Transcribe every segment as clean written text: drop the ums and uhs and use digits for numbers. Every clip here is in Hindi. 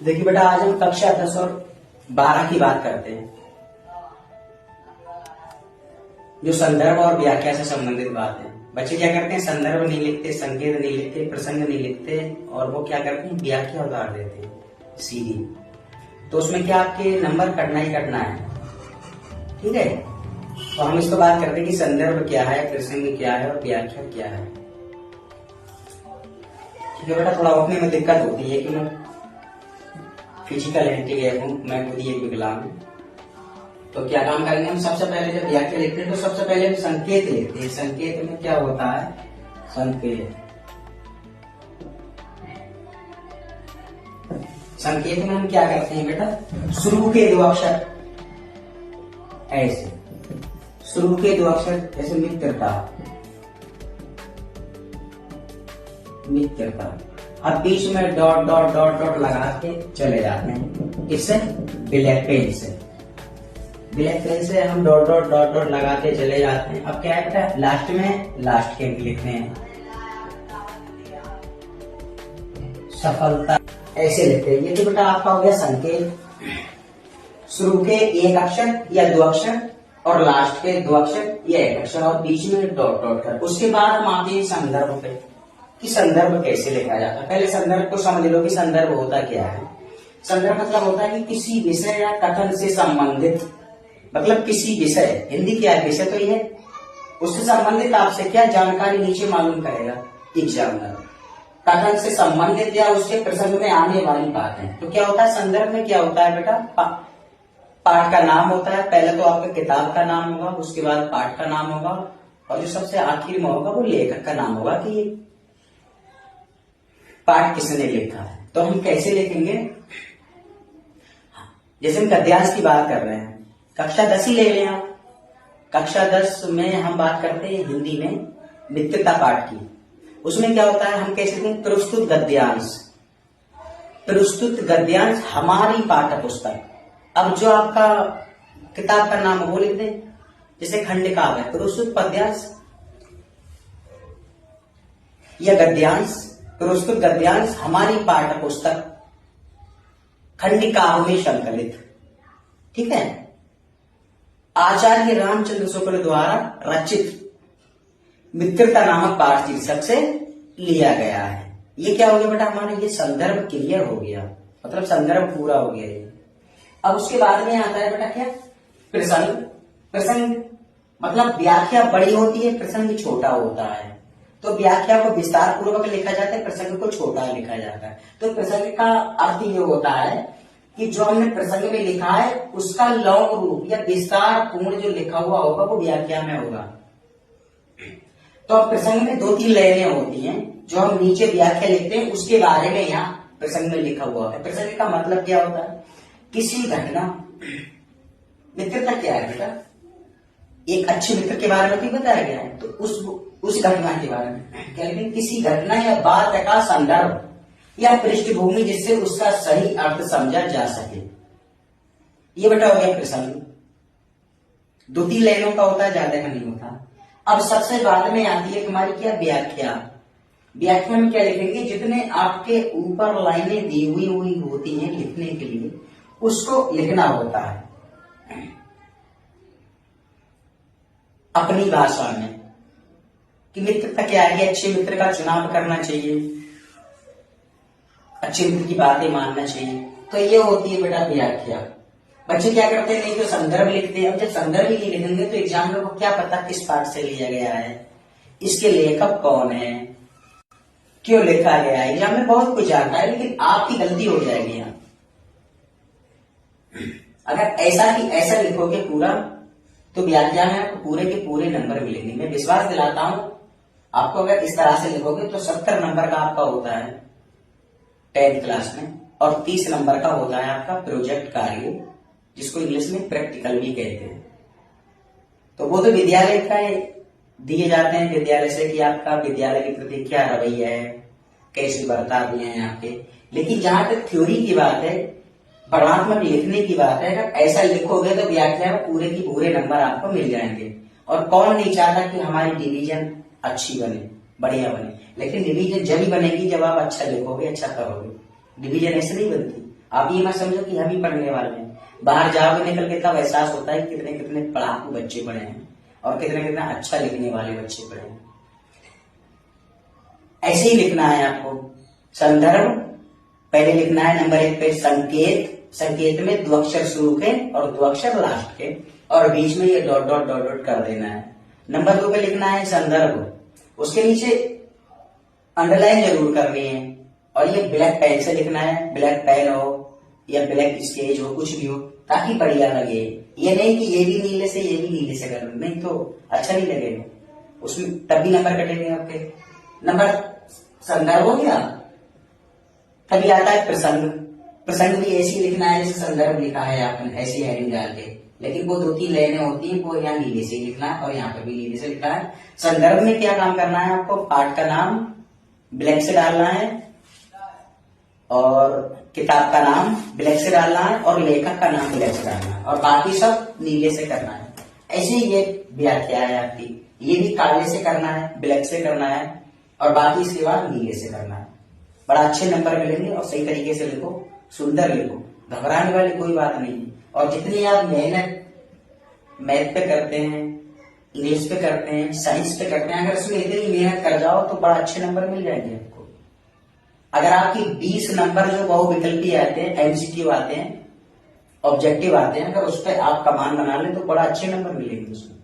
देखिए बेटा, आज हम कक्षा 10 और 12 की बात करते हैं, जो संदर्भ और व्याख्या से संबंधित बात है। बच्चे क्या करते हैं, संदर्भ नहीं लिखते, संकेत नहीं लिखते, प्रसंग नहीं लिखते, और वो क्या करते हैं, व्याख्या उतार देते हैं सीधी। तो उसमें क्या आपके नंबर कटना ही कटना है, ठीक है। तो हम इसको बात करते हैं कि संदर्भ क्या है, प्रसंग क्या है और व्याख्या क्या है। ठीक है बेटा, थोड़ा उठने में दिक्कत होती है कि मैं फिजिकल हैंडीकैप हूँ, मैं खुद ही एक विकलांग हूँ। तो क्या काम करेंगे हम, सबसे पहले जब व्याख्या लिखते हैं तो सबसे पहले हम संकेत लिखते हैं। संकेत में क्या होता है, संकेत संकेत में हम क्या करते हैं बेटा, शुरू के दो अक्षर ऐसे, शुरू के दो अक्षर जैसे मित्रता, मित्रता, अब बीच में डॉट डॉट डॉट डॉट लगा के चले जाते हैं। इससे ब्लैक पेन से, ब्लैक पेन से हम डॉट डॉट डॉट डॉट लगाते चले जाते हैं। अब क्या है बेटा, लास्ट में लास्ट के अंक लिखते हैं, सफलता ऐसे लिखते हैं। ये तो बेटा आपका हो गया संकेत, शुरू के एक अक्षर या दो अक्षर और लास्ट के दो अक्षर या एक अक्षर और बीच में डॉट डॉट कर। उसके बाद हम आते हैं संदर्भ पे, कि संदर्भ कैसे लिखा जाता है। पहले संदर्भ को समझ लो कि संदर्भ होता क्या है। संदर्भ मतलब होता है कि किसी विषय या कथन से संबंधित, मतलब किसी विषय, हिंदी क्या है, विषय तो ये है, उससे संबंधित आपसे क्या जानकारी नीचे मालूम करेगा एग्जामिनर। कथन से संबंधित या उसके प्रसंग में आने वाली बात है। तो क्या होता है संदर्भ में, क्या होता है बेटा, पाठ का नाम होता है। पहले तो आपका किताब का नाम होगा, उसके बाद पाठ का नाम होगा, और जो सबसे आखिर में होगा वो लेखक का नाम होगा कि ये पाठ किसने लिखा है। तो हम कैसे लिखेंगे, जैसे हम गद्यांश की बात कर रहे हैं, कक्षा 10 ही ले लें आप। कक्षा 10 में हम बात करते हैं हिंदी में मित्रता पाठ की। उसमें क्या होता है, हम कैसे लिखते हैं, प्रस्तुत गद्यांश, प्रस्तुत गद्यांश हमारी पाठ्य पुस्तक। अब जो आपका किताब का नाम वो लिख दें, जैसे खंडकाव्य है, प्रस्तुत पद्यांश या गद्यांश, प्रस्तुत गद्यांश हमारी पाठ्य पुस्तक खंडिकाव्य में संकलित, ठीक है, आचार्य रामचंद्र शुक्ल द्वारा रचित मित्रता नामक पाठ शीर्षक से लिया गया है। ये क्या हो गया बेटा, हमारा ये संदर्भ क्लियर हो गया, मतलब संदर्भ पूरा हो गया ये। अब उसके बाद में आता है बेटा क्या, प्रसंग। प्रसंग मतलब व्याख्या बड़ी होती है, प्रसंग छोटा होता है। तो व्याख्या को विस्तार पूर्वक लिखा जाता है, प्रसंग को छोटा लिखा जाता है। तो प्रसंग का अर्थ ये होता है कि जो हमने प्रसंग में लिखा है उसका लौंग रूप या विस्तार पूर्ण जो लिखा हुआ होगा वो व्याख्या में होगा। तो अब प्रसंग में 2-3 लाइनें होती हैं, जो हम नीचे व्याख्या लिखते हैं उसके बारे में यहाँ प्रसंग में लिखा हुआ है। प्रसंग का मतलब क्या होता है, किसी घटना, मित्रता क्या है बेटा, एक अच्छे मित्र के बारे में भी बताया गया है। तो उस घटना के बारे में क्या लिखेंगे, किसी घटना या बात का संदर्भ या पृष्ठभूमि जिससे उसका सही अर्थ समझा जा सके। ये बेटा हो गया प्रसंग, 2-3 लाइनों का होता है, ज्यादा का नहीं होता। अब सबसे बाद में आती है हमारी क्या, व्याख्या। व्याख्या में क्या लिखेंगे, जितने आपके ऊपर लाइनें दी हुई होती हैं लिखने के लिए, उसको लिखना होता है अपनी भाषा में, कि मित्रता क्या है, अच्छे मित्र का चुनाव करना चाहिए, अच्छे मित्र की बातें मानना चाहिए। तो ये होती है बेटा व्याख्या। बच्चे क्या करते हैं, नहीं तो संदर्भ लिखते हैं। अब जब संदर्भ ही नहीं लिखेंगे तो एग्जामिनर को क्या पता किस पाठ से लिया गया है, इसके लेखक कौन है, क्यों लिखा गया है। एग्जामिनर बहुत कुछ जानता है, लेकिन आपकी गलती हो जाएगी यहाँ। अगर ऐसा कि ऐसा लिखोगे पूरा, तो व्याख्या में आपको पूरे के पूरे नंबर मिलेंगे। मैं विश्वास दिलाता हूं आपको, अगर इस तरह से लिखोगे तो 70 नंबर का आपका होता है 10th क्लास में, और 30 नंबर का होता है आपका प्रोजेक्ट कार्य, जिसको इंग्लिश में प्रैक्टिकल भी कहते हैं। तो वो तो विद्यालय का दिए जाते हैं, विद्यालय से कि आपका विद्यालय के प्रति क्या रवैया है, कैसे बर्ताव दिए हैं आपके। लेकिन जहां तक थ्योरी की बात है, वर्णनात्मक लिखने की बात है, अगर ऐसा लिखोगे तो व्याख्या में पूरे की पूरे नंबर आपको मिल जाएंगे। और कौन नहीं चाहता कि हमारी डिवीजन अच्छी बने, बढ़िया बने। लेकिन डिवीजन जब ही बनेगी जब आप अच्छा लिखोगे, अच्छा करोगे। डिवीजन ऐसे नहीं बनती। आप ये मत समझो कि हम ही पढ़ने वाले हैं। बाहर जाओगे निकल के तब एहसास होता है कितने कितने पढ़ाकू बच्चे पढ़े हैं और कितने कितने अच्छा लिखने वाले बच्चे पढ़े हैं। ऐसे ही लिखना है आपको। संदर्भ पहले लिखना है नंबर 1 पे संकेत, संकेत में दो अक्षर शुरू के और दो अक्षर लास्ट के, और बीच में ये डॉट डॉट डॉट डॉट कर देना है। नंबर 2 पे लिखना है संदर्भ, उसके नीचे अंडरलाइन जरूर करनी है, और ये ब्लैक पेन से लिखना है, ब्लैक पेन हो या ब्लैक स्केच हो, कुछ भी हो, ताकि बढ़िया लगे। ये नहीं कि ये भी नीले से ये भी नीले से कर, नहीं तो अच्छा नहीं लगेगा, उसमें तभी नंबर कटेंगे आपके। नंबर संदर्भ हो गया, तभी आता है प्रसंग। प्रसंग भी ऐसे ही लिखना है जैसे संदर्भ लिखा है आपने, ऐसी हेडिंग डाल के, लेकिन वो 2-3 लाइनें होती हैं, वो यहाँ नीले से लिखना है और यहाँ पर भी नीले से लिखना है। संदर्भ में क्या काम करना है आपको, पाठ का नाम ब्लैक से डालना है और किताब का नाम ब्लैक से डालना है और लेखक का नाम ब्लैक से डालना है और बाकी सब नीले से करना है। ऐसे ही ये व्याख्या है आपकी, ये भी काले से करना है, ब्लैक से करना है और बाकी इसके बाद नीले से करना है। बड़ा अच्छे नंबर मिलेंगे और सही तरीके से लिखो, सुंदर लिखो, घबराने वाली कोई बात नहीं है। और जितनी आप मेहनत मैथ पे करते हैं, इंग्लिश पे करते हैं, साइंस पे करते हैं, अगर इसमें इतनी मेहनत कर जाओ तो बड़ा अच्छे नंबर मिल जाएंगे आपको। अगर आपकी 20 नंबर जो बहुविकल्पी आते हैं, एमसीक्यू आते हैं, ऑब्जेक्टिव आते हैं, अगर उस पर आप कमान बना लें तो बड़ा अच्छे नंबर मिलेंगे उसमें।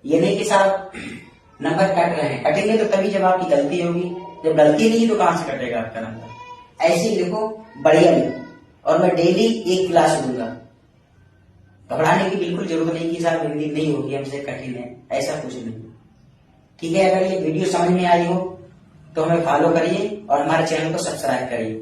ये नहीं कि साहब नंबर कट रहे हैं, कटेंगे तो तभी जब आपकी गलती होगी, जब गलती नहीं तो कहां से कटेगा आपका नंबर। ऐसे ही लिखो, बढ़िया लिखो, और मैं डेली 1 क्लास दूंगा। घबराने की बिल्कुल जरूरत नहीं कि साहब हिंदी नहीं होगी हमसे, कठिन है, ऐसा कुछ नहीं। ठीक है, अगर ये वीडियो समझ में आई हो तो हमें फॉलो करिए और हमारे चैनल को सब्सक्राइब करिए।